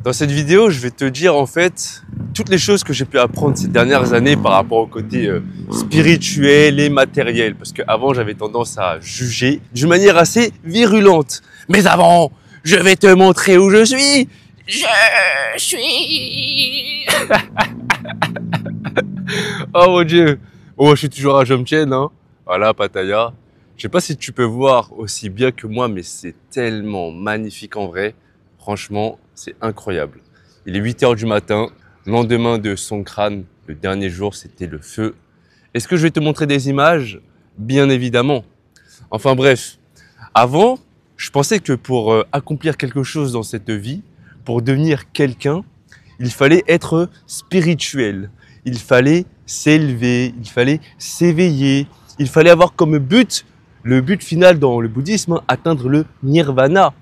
Dans cette vidéo, je vais te dire en fait toutes les choses que j'ai pu apprendre ces dernières années par rapport au côté spirituel et matériel. Parce qu'avant, j'avais tendance à juger d'une manière assez virulente. Mais avant, je vais te montrer où je suis. Je suis... Oh mon Dieu. Oh, je suis toujours à Jomtien, hein. Voilà, Pattaya. Je sais pas si tu peux voir aussi bien que moi, mais c'est tellement magnifique en vrai. Franchement, c'est incroyable. Il est 8 h du matin, lendemain de Songkran, le dernier jour, c'était le feu. Est-ce que je vais te montrer des images? Bien évidemment. Enfin bref, avant, je pensais que pour accomplir quelque chose dans cette vie, pour devenir quelqu'un, il fallait être spirituel. Il fallait s'élever, il fallait s'éveiller, il fallait avoir comme but, le but final dans le bouddhisme, atteindre le nirvana.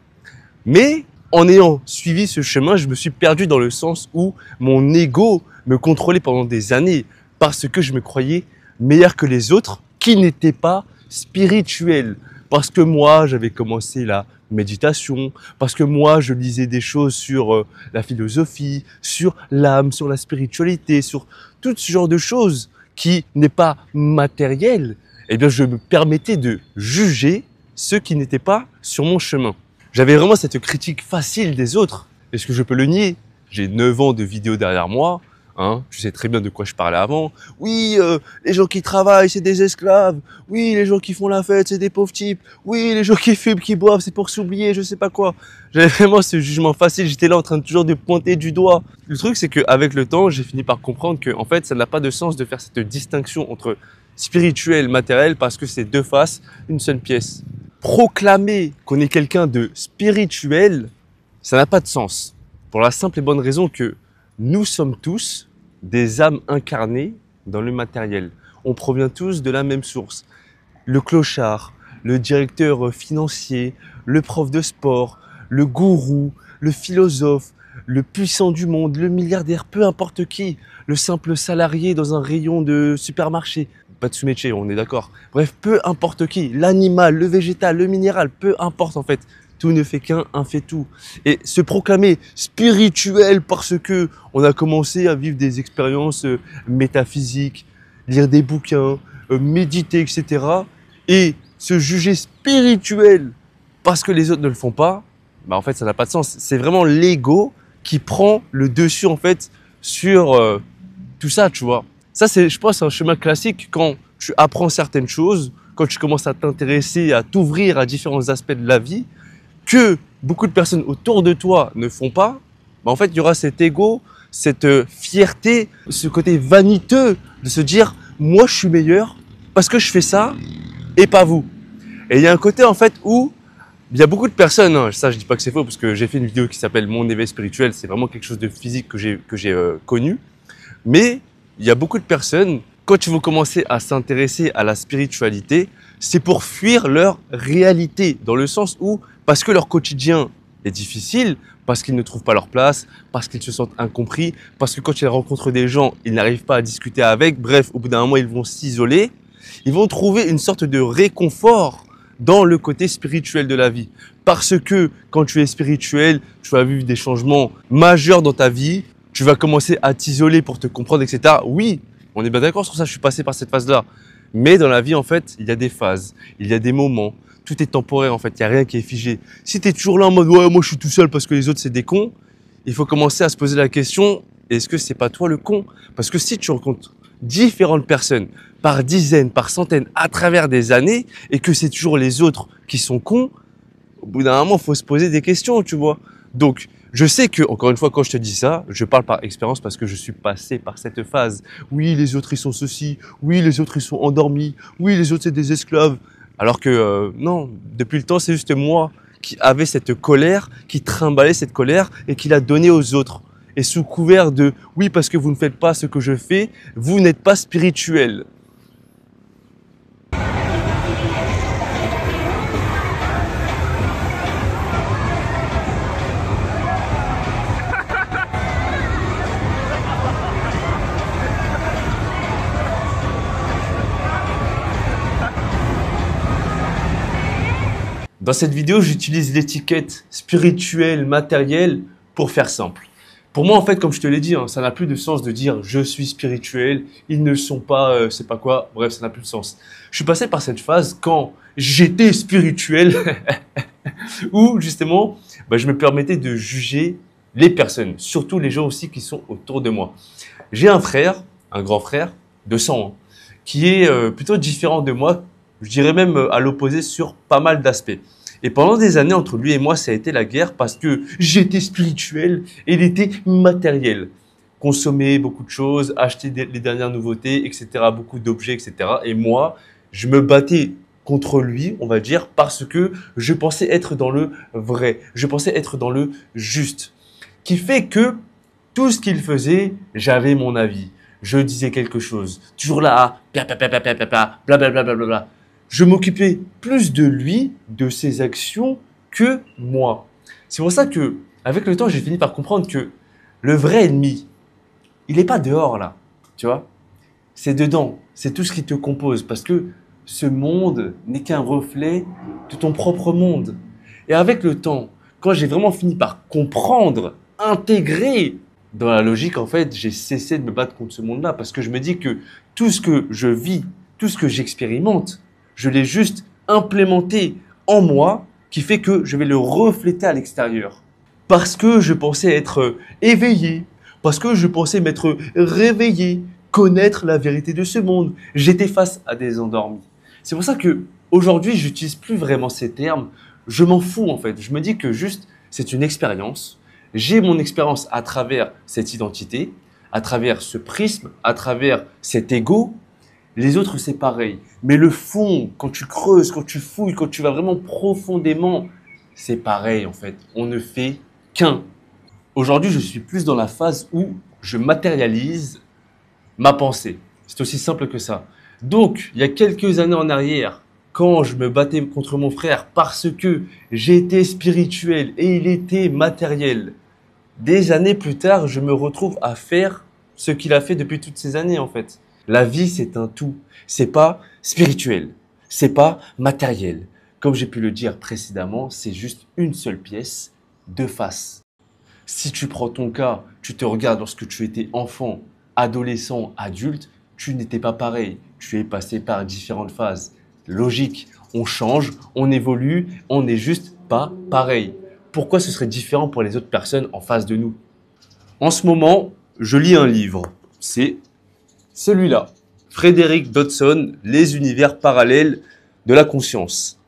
Mais en ayant suivi ce chemin, je me suis perdu dans le sens où mon ego me contrôlait pendant des années parce que je me croyais meilleur que les autres qui n'étaient pas spirituels. Parce que moi, j'avais commencé la méditation, parce que moi, je lisais des choses sur la philosophie, sur l'âme, sur la spiritualité, sur tout ce genre de choses qui n'est pas matériel. Eh bien, je me permettais de juger ceux qui n'étaient pas sur mon chemin. J'avais vraiment cette critique facile des autres. Est-ce que je peux le nier? J'ai 9 ans de vidéos derrière moi. Hein, tu sais très bien de quoi je parlais avant. Oui, les gens qui travaillent, c'est des esclaves. Oui, les gens qui font la fête, c'est des pauvres types. Oui, les gens qui fument, qui boivent, c'est pour s'oublier, je sais pas quoi. J'avais vraiment ce jugement facile. J'étais là en train de toujours de pointer du doigt. Le truc, c'est qu'avec le temps, j'ai fini par comprendre que, en fait, ça n'a pas de sens de faire cette distinction entre spirituel, matériel, parce que c'est deux faces, une seule pièce. Proclamer qu'on est quelqu'un de spirituel, ça n'a pas de sens. Pour la simple et bonne raison que nous sommes tous des âmes incarnées dans le matériel. On provient tous de la même source. Le clochard, le directeur financier, le prof de sport, le gourou, le philosophe, le puissant du monde, le milliardaire, peu importe qui, le simple salarié dans un rayon de supermarché. Pas de sous-métier, on est d'accord. Bref, peu importe qui, l'animal, le végétal, le minéral, peu importe en fait. Tout ne fait qu'un, un fait tout. Et se proclamer spirituel parce que on a commencé à vivre des expériences métaphysiques, lire des bouquins, méditer, etc. Et se juger spirituel parce que les autres ne le font pas, bah en fait ça n'a pas de sens. C'est vraiment l'ego qui prend le dessus en fait sur tout ça, tu vois. Ça, c'est, je pense, un chemin classique quand tu apprends certaines choses, quand tu commences à t'intéresser, à t'ouvrir à différents aspects de la vie, que beaucoup de personnes autour de toi ne font pas, bah en fait, il y aura cet ego, cette fierté, ce côté vaniteux de se dire « moi, je suis meilleur parce que je fais ça et pas vous ». Et il y a un côté, en fait, où il y a beaucoup de personnes, hein, ça, je dis pas que c'est faux parce que j'ai fait une vidéo qui s'appelle « Mon éveil spirituel », c'est vraiment quelque chose de physique que j'ai connu, mais il y a beaucoup de personnes, quand ils vont commencer à s'intéresser à la spiritualité, c'est pour fuir leur réalité, dans le sens où, parce que leur quotidien est difficile, parce qu'ils ne trouvent pas leur place, parce qu'ils se sentent incompris, parce que quand ils rencontrent des gens, ils n'arrivent pas à discuter avec, bref, au bout d'un moment, ils vont s'isoler, ils vont trouver une sorte de réconfort dans le côté spirituel de la vie. Parce que quand tu es spirituel, tu vas vivre des changements majeurs dans ta vie, tu vas commencer à t'isoler pour te comprendre, etc. Oui, on est bien d'accord sur ça, je suis passé par cette phase-là. Mais dans la vie, en fait, il y a des phases, il y a des moments. Tout est temporaire, en fait, il n'y a rien qui est figé. Si tu es toujours là en mode « ouais, moi je suis tout seul parce que les autres c'est des cons », il faut commencer à se poser la question « est-ce que c'est pas toi le con ?» Parce que si tu rencontres différentes personnes, par dizaines, par centaines, à travers des années, et que c'est toujours les autres qui sont cons, au bout d'un moment, il faut se poser des questions, tu vois. Donc, je sais que, encore une fois, quand je te dis ça, je parle par expérience parce que je suis passé par cette phase. Oui, les autres, ils sont ceci. Oui, les autres, ils sont endormis. Oui, les autres, c'est des esclaves. Alors que, non, depuis le temps, c'est juste moi qui avait cette colère, qui trimballait cette colère et qui l'a donnée aux autres. Et sous couvert de « oui, parce que vous ne faites pas ce que je fais, vous n'êtes pas spirituel ». Dans cette vidéo, j'utilise l'étiquette spirituelle, matérielle pour faire simple. Pour moi, en fait, comme je te l'ai dit, hein, ça n'a plus de sens de dire je suis spirituel, ils ne sont pas, c'est pas quoi, bref, ça n'a plus de sens. Je suis passé par cette phase quand j'étais spirituel, où justement, je me permettais de juger les personnes, surtout les gens aussi qui sont autour de moi. J'ai un frère, un grand frère, de sang, hein, qui est plutôt différent de moi, je dirais même à l'opposé sur pas mal d'aspects. Et pendant des années, entre lui et moi, ça a été la guerre parce que j'étais spirituel et il était matériel. Consommer beaucoup de choses, acheter les dernières nouveautés, etc., beaucoup d'objets, etc. Et moi, je me battais contre lui, on va dire, parce que je pensais être dans le vrai, je pensais être dans le juste. Qui fait que tout ce qu'il faisait, j'avais mon avis. Je disais quelque chose. Toujours là, blablabla. Je m'occupais plus de lui, de ses actions, que moi. C'est pour ça que, avec le temps, j'ai fini par comprendre que le vrai ennemi, il n'est pas dehors là, tu vois. C'est dedans, c'est tout ce qui te compose, parce que ce monde n'est qu'un reflet de ton propre monde. Et avec le temps, quand j'ai vraiment fini par comprendre, intégrer dans la logique, en fait, j'ai cessé de me battre contre ce monde-là, parce que je me dis que tout ce que je vis, tout ce que j'expérimente, je l'ai juste implémenté en moi, qui fait que je vais le refléter à l'extérieur. Parce que je pensais être éveillé, parce que je pensais m'être réveillé, connaître la vérité de ce monde. J'étais face à des endormis. C'est pour ça que aujourd'hui, j'utilise plus vraiment ces termes. Je m'en fous en fait. Je me dis que juste, c'est une expérience. J'ai mon expérience à travers cette identité, à travers ce prisme, à travers cet ego. Les autres, c'est pareil. Mais le fond, quand tu creuses, quand tu fouilles, quand tu vas vraiment profondément, c'est pareil en fait. On ne fait qu'un. Aujourd'hui, je suis plus dans la phase où je matérialise ma pensée. C'est aussi simple que ça. Donc, il y a quelques années en arrière, quand je me battais contre mon frère parce que j'étais spirituel et il était matériel, des années plus tard, je me retrouve à faire ce qu'il a fait depuis toutes ces années en fait. La vie, c'est un tout. C'est pas spirituel. C'est pas matériel. Comme j'ai pu le dire précédemment, c'est juste une seule pièce, deux faces. Si tu prends ton cas, tu te regardes lorsque tu étais enfant, adolescent, adulte, tu n'étais pas pareil. Tu es passé par différentes phases. Logique, on change, on évolue, on n'est juste pas pareil. Pourquoi ce serait différent pour les autres personnes en face de nous? En ce moment, je lis un livre. C'est celui-là. Frédéric Dodson, Les univers parallèles de la conscience.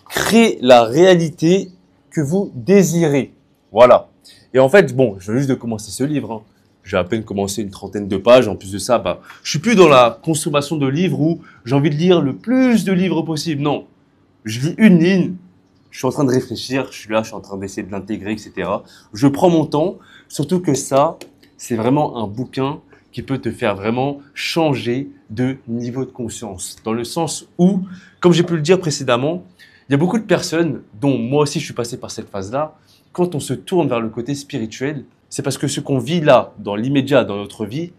Créez la réalité que vous désirez. Voilà. Et en fait, bon, je viens juste de commencer ce livre. Hein. J'ai à peine commencé une trentaine de pages. En plus de ça, je suis plus dans la consommation de livres où j'ai envie de lire le plus de livres possible. Non. Je lis une ligne. Je suis en train de réfléchir. Je suis en train d'essayer de l'intégrer, etc. Je prends mon temps. Surtout que ça, c'est vraiment un bouquin qui peut te faire vraiment changer de niveau de conscience. Dans le sens où, comme j'ai pu le dire précédemment, il y a beaucoup de personnes, dont moi aussi je suis passé par cette phase-là, quand on se tourne vers le côté spirituel, c'est parce que ce qu'on vit là, dans l'immédiat, dans notre vie,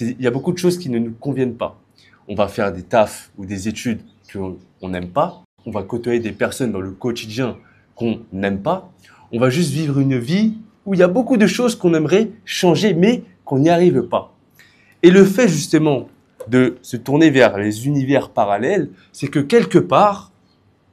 il y a beaucoup de choses qui ne nous conviennent pas. On va faire des tafs ou des études qu'on n'aime pas. On va côtoyer des personnes dans le quotidien qu'on n'aime pas. On va juste vivre une vie où il y a beaucoup de choses qu'on aimerait changer, mais qu'on n'y arrive pas. Et le fait justement de se tourner vers les univers parallèles, c'est que quelque part,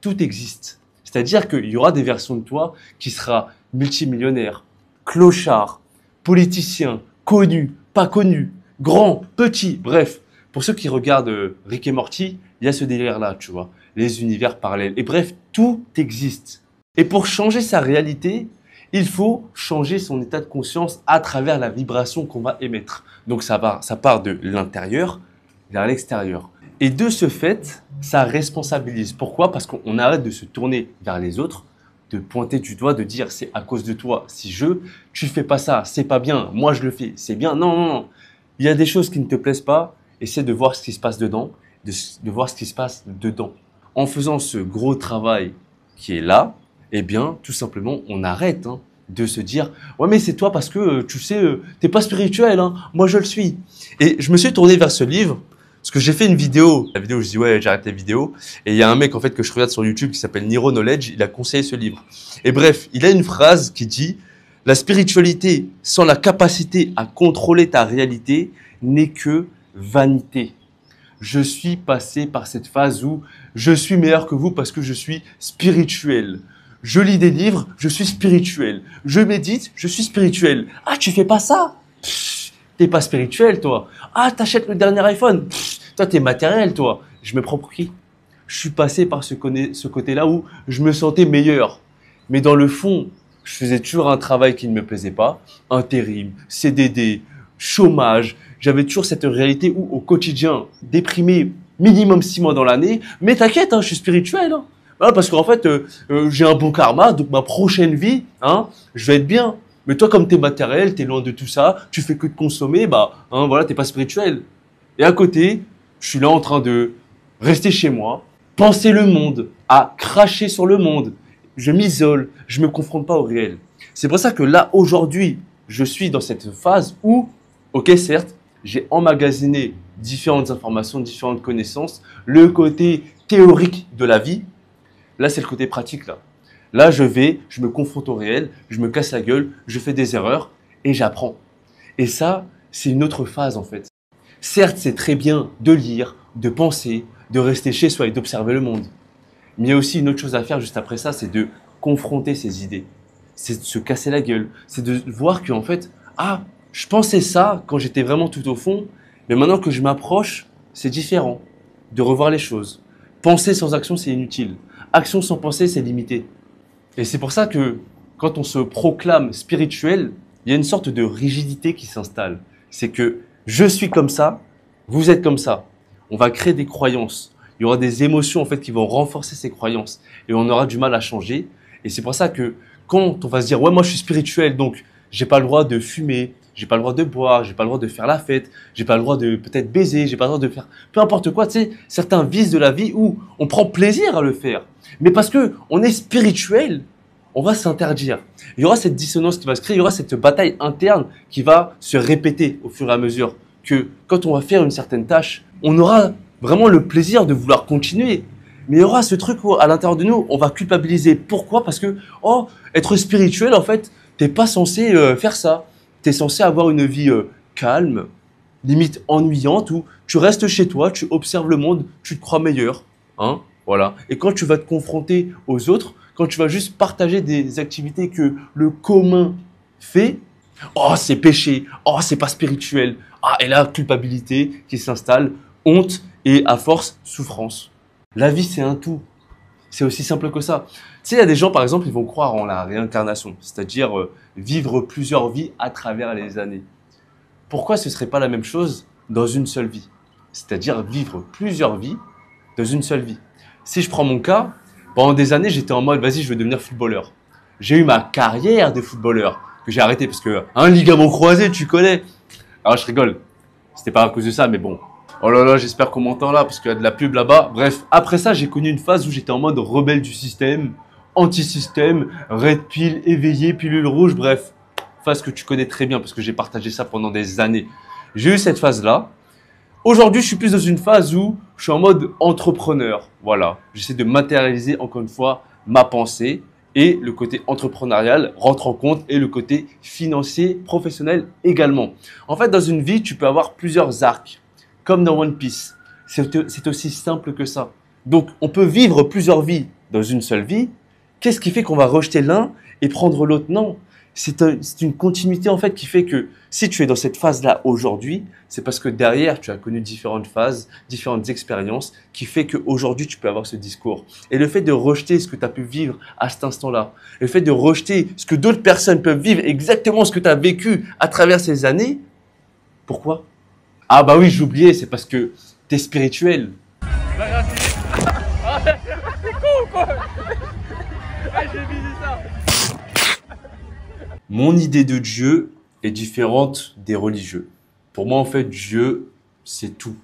tout existe. C'est-à-dire qu'il y aura des versions de toi qui sera multimillionnaire, clochard, politicien, connu, pas connu, grand, petit, bref. Pour ceux qui regardent Rick et Morty, il y a ce délire-là, tu vois, les univers parallèles. Et bref, tout existe. Et pour changer sa réalité, il faut changer son état de conscience à travers la vibration qu'on va émettre. Donc ça part de l'intérieur vers l'extérieur. Et de ce fait, ça responsabilise. Pourquoi? Parce qu'on arrête de se tourner vers les autres, de pointer du doigt, de dire c'est à cause de toi. Si tu fais pas ça, c'est pas bien. Moi je le fais, c'est bien. Non, non, non. Il y a des choses qui ne te plaisent pas. Essaie de voir ce qui se passe dedans, de voir ce qui se passe dedans. En faisant ce gros travail qui est là, eh bien, tout simplement, on arrête de se dire « Ouais, mais c'est toi parce que, tu sais, t'es pas spirituel, moi je le suis. » Et je me suis tourné vers ce livre parce que j'ai fait une vidéo. La vidéo, je dis « Ouais, j'arrête les vidéos. » Et il y a un mec en fait que je regarde sur YouTube qui s'appelle Niro Knowledge, il a conseillé ce livre. Et bref, il a une phrase qui dit « La spiritualité sans la capacité à contrôler ta réalité n'est que vanité. Je suis passé par cette phase où je suis meilleur que vous parce que je suis spirituel. Je lis des livres, je suis spirituel. Je médite, je suis spirituel. Ah, tu fais pas ça? T'es pas spirituel, toi. Ah, t'achètes le dernier iPhone. Toi, t'es matériel, toi. Je me prends pour qui? Je suis passé par ce côté-là où je me sentais meilleur. Mais dans le fond, je faisais toujours un travail qui ne me plaisait pas. Intérim, CDD, chômage. J'avais toujours cette réalité où, au quotidien, déprimé minimum 6 mois dans l'année. Mais t'inquiète, hein, je suis spirituel. Hein. Voilà, parce qu'en fait, j'ai un bon karma, donc ma prochaine vie, hein, je vais être bien. Mais toi, comme t'es matériel, t'es loin de tout ça, tu fais que de consommer, bah, hein, voilà, t'es pas spirituel. Et à côté, je suis là en train de rester chez moi, penser le monde, à cracher sur le monde. Je m'isole, je me confronte pas au réel. C'est pour ça que là, aujourd'hui, je suis dans cette phase où, ok, certes, j'ai emmagasiné différentes informations, différentes connaissances, le côté théorique de la vie. Là, c'est le côté pratique, là. Là, je me confronte au réel, je me casse la gueule, je fais des erreurs et j'apprends. Et ça, c'est une autre phase, en fait. Certes, c'est très bien de lire, de penser, de rester chez soi et d'observer le monde. Mais il y a aussi une autre chose à faire juste après ça, c'est de confronter ses idées. C'est de se casser la gueule. C'est de voir qu'en fait, ah, je pensais ça quand j'étais vraiment tout au fond, mais maintenant que je m'approche, c'est différent. De revoir les choses. Penser sans action, c'est inutile. Action sans pensée, c'est limité. Et c'est pour ça que quand on se proclame spirituel, il y a une sorte de rigidité qui s'installe. C'est que je suis comme ça, vous êtes comme ça. On va créer des croyances. Il y aura des émotions en fait qui vont renforcer ces croyances et on aura du mal à changer. Et c'est pour ça que quand on va se dire ouais moi je suis spirituel donc j'ai pas le droit de fumer, j'ai pas le droit de boire, j'ai pas le droit de faire la fête, j'ai pas le droit de peut-être baiser, j'ai pas le droit de faire peu importe quoi, tu sais, certains vices de la vie où on prend plaisir à le faire. Mais parce que on est spirituel, on va s'interdire. Il y aura cette dissonance qui va se créer, il y aura cette bataille interne qui va se répéter au fur et à mesure que quand on va faire une certaine tâche, on aura vraiment le plaisir de vouloir continuer. Mais il y aura ce truc où, à l'intérieur de nous, on va culpabiliser. Pourquoi? Parce que, oh, être spirituel, en fait, t'es pas censé faire ça. T'es censé avoir une vie calme, limite ennuyante, où tu restes chez toi, tu observes le monde, tu te crois meilleur. Hein? Voilà. Et quand tu vas te confronter aux autres, quand tu vas juste partager des activités que le commun fait, oh, c'est péché, oh, c'est pas spirituel. Ah, et là, culpabilité qui s'installe, honte et à force, souffrance. La vie, c'est un tout. C'est aussi simple que ça. Tu sais, il y a des gens, par exemple, ils vont croire en la réincarnation, c'est-à-dire vivre plusieurs vies à travers les années. Pourquoi ce serait pas la même chose dans une seule vie? C'est-à-dire vivre plusieurs vies dans une seule vie. Si je prends mon cas, pendant des années, j'étais en mode, vas-y, je veux devenir footballeur. J'ai eu ma carrière de footballeur que j'ai arrêté parce que un ligament croisé, tu connais. Alors, je rigole. C'était pas à cause de ça, mais bon. Oh là là, j'espère qu'on m'entend là parce qu'il y a de la pub là-bas. Bref, après ça, j'ai connu une phase où j'étais en mode rebelle du système, anti-système, red pill, éveillé, pilule rouge, bref. Phase que tu connais très bien parce que j'ai partagé ça pendant des années. J'ai eu cette phase-là. Aujourd'hui, je suis plus dans une phase où je suis en mode entrepreneur. Voilà. J'essaie de matérialiser encore une fois ma pensée et le côté entrepreneurial rentre en compte et le côté financier, professionnel également. En fait, dans une vie, tu peux avoir plusieurs arcs. Comme dans One Piece. C'est aussi simple que ça. Donc, on peut vivre plusieurs vies dans une seule vie. Qu'est-ce qui fait qu'on va rejeter l'un et prendre l'autre? Non. C'est une continuité en fait qui fait que si tu es dans cette phase-là aujourd'hui, c'est parce que derrière, tu as connu différentes phases, différentes expériences qui fait qu'aujourd'hui, tu peux avoir ce discours. Et le fait de rejeter ce que tu as pu vivre à cet instant-là, le fait de rejeter ce que d'autres personnes peuvent vivre, exactement ce que tu as vécu à travers ces années, pourquoi? Ah bah oui, j'ai oublié, c'est parce que t'es spirituel. Ah, c'est con ou quoi? Ah, j'ai visé ça. Mon idée de Dieu est différente des religieux. Pour moi, en fait, Dieu, c'est tout.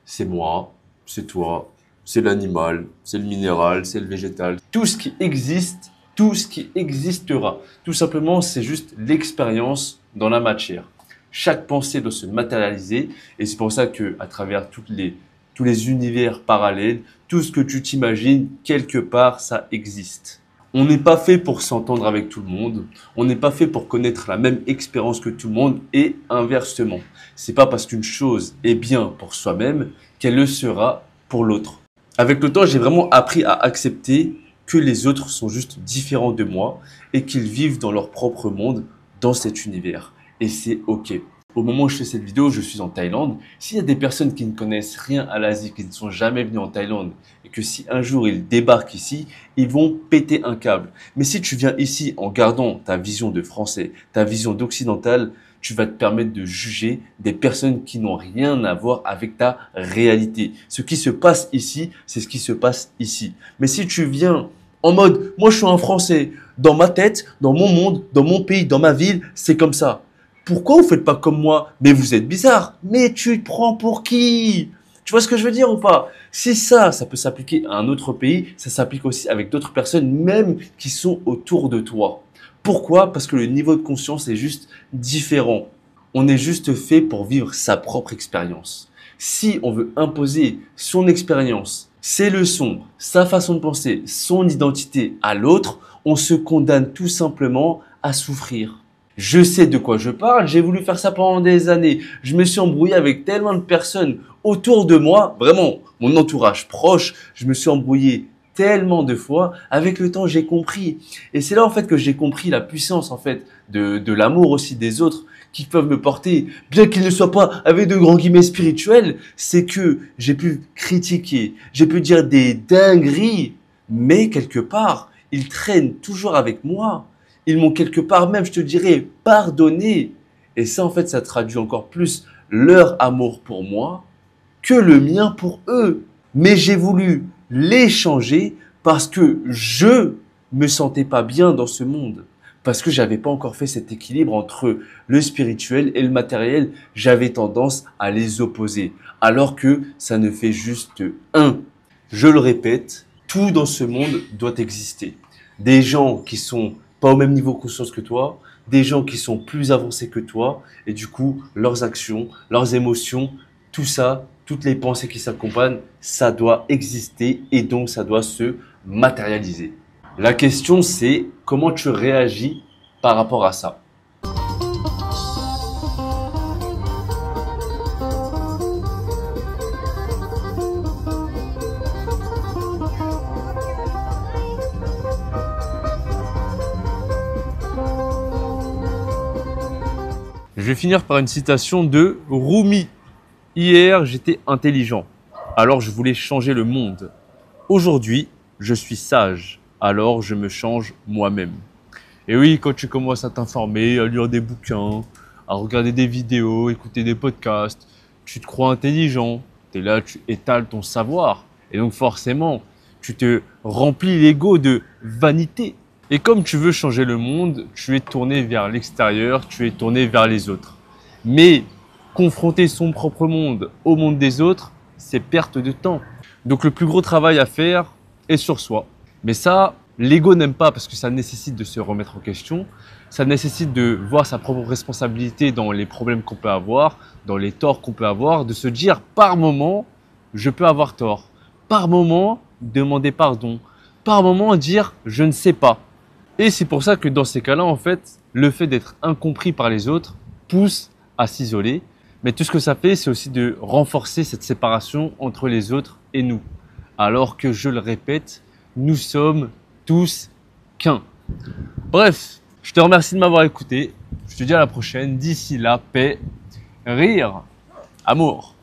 C'est moi, c'est toi, c'est l'animal, c'est le minéral, c'est le végétal. Tout ce qui existe, tout ce qui existera. Tout simplement, c'est juste l'expérience dans la matière. Chaque pensée doit se matérialiser et c'est pour ça que à travers tous les univers parallèles, tout ce que tu t'imagines, quelque part, ça existe. On n'est pas fait pour s'entendre avec tout le monde. On n'est pas fait pour connaître la même expérience que tout le monde et inversement. C'est pas parce qu'une chose est bien pour soi-même qu'elle le sera pour l'autre. Avec le temps, j'ai vraiment appris à accepter que les autres sont juste différents de moi et qu'ils vivent dans leur propre monde, dans cet univers. Et c'est OK. Au moment où je fais cette vidéo, je suis en Thaïlande. S'il y a des personnes qui ne connaissent rien à l'Asie, qui ne sont jamais venues en Thaïlande, et que si un jour ils débarquent ici, ils vont péter un câble. Mais si tu viens ici en gardant ta vision de français, ta vision d'occidental, tu vas te permettre de juger des personnes qui n'ont rien à voir avec ta réalité. Ce qui se passe ici, c'est ce qui se passe ici. Mais si tu viens en mode, moi je suis un Français, dans ma tête, dans mon monde, dans mon pays, dans ma ville, c'est comme ça. Pourquoi vous faites pas comme moi? Mais vous êtes bizarre. Mais tu te prends pour qui? Tu vois ce que je veux dire ou pas? Si ça peut s'appliquer à un autre pays, ça s'applique aussi avec d'autres personnes, même qui sont autour de toi. Pourquoi? Parce que le niveau de conscience est juste différent. On est juste fait pour vivre sa propre expérience. Si on veut imposer son expérience, ses leçons, sa façon de penser, son identité à l'autre, on se condamne tout simplement à souffrir. Je sais de quoi je parle, j'ai voulu faire ça pendant des années. Je me suis embrouillé avec tellement de personnes autour de moi, vraiment, mon entourage proche, je me suis embrouillé tellement de fois. Avec le temps, j'ai compris. Et c'est là, en fait, que j'ai compris la puissance, en fait, de l'amour aussi des autres qui peuvent me porter, bien qu'ils ne soient pas avec de grands guillemets spirituels, c'est que j'ai pu critiquer, j'ai pu dire des dingueries, mais quelque part, ils traînent toujours avec moi. Ils m'ont quelque part même, je te dirais, pardonné. Et ça, en fait, ça traduit encore plus leur amour pour moi que le mien pour eux. Mais j'ai voulu les changer parce que je me sentais pas bien dans ce monde. Parce que j'avais pas encore fait cet équilibre entre le spirituel et le matériel. J'avais tendance à les opposer. Alors que ça ne fait juste un. Je le répète, tout dans ce monde doit exister. Des gens qui sont pas au même niveau de conscience que toi, des gens qui sont plus avancés que toi, et du coup, leurs actions, leurs émotions, tout ça, toutes les pensées qui s'accompagnent, ça doit exister et donc ça doit se matérialiser. La question, c'est comment tu réagis par rapport à ça. Je vais finir par une citation de Rumi. Hier, j'étais intelligent, alors je voulais changer le monde. Aujourd'hui, je suis sage, alors je me change moi-même. Et oui, quand tu commences à t'informer, à lire des bouquins, à regarder des vidéos, écouter des podcasts, tu te crois intelligent, tu es là, tu étales ton savoir. Et donc forcément, tu te remplis l'ego de vanité. Et comme tu veux changer le monde, tu es tourné vers l'extérieur, tu es tourné vers les autres. Mais confronter son propre monde au monde des autres, c'est perte de temps. Donc le plus gros travail à faire est sur soi. Mais ça, l'ego n'aime pas parce que ça nécessite de se remettre en question. Ça nécessite de voir sa propre responsabilité dans les problèmes qu'on peut avoir, dans les torts qu'on peut avoir, de se dire par moment, je peux avoir tort. Par moment, demander pardon. Par moment, dire je ne sais pas. Et c'est pour ça que dans ces cas-là, en fait, le fait d'être incompris par les autres pousse à s'isoler. Mais tout ce que ça fait, c'est aussi de renforcer cette séparation entre les autres et nous. Alors que, je le répète, nous sommes tous qu'un. Bref, je te remercie de m'avoir écouté. Je te dis à la prochaine. D'ici là, paix, rire, amour.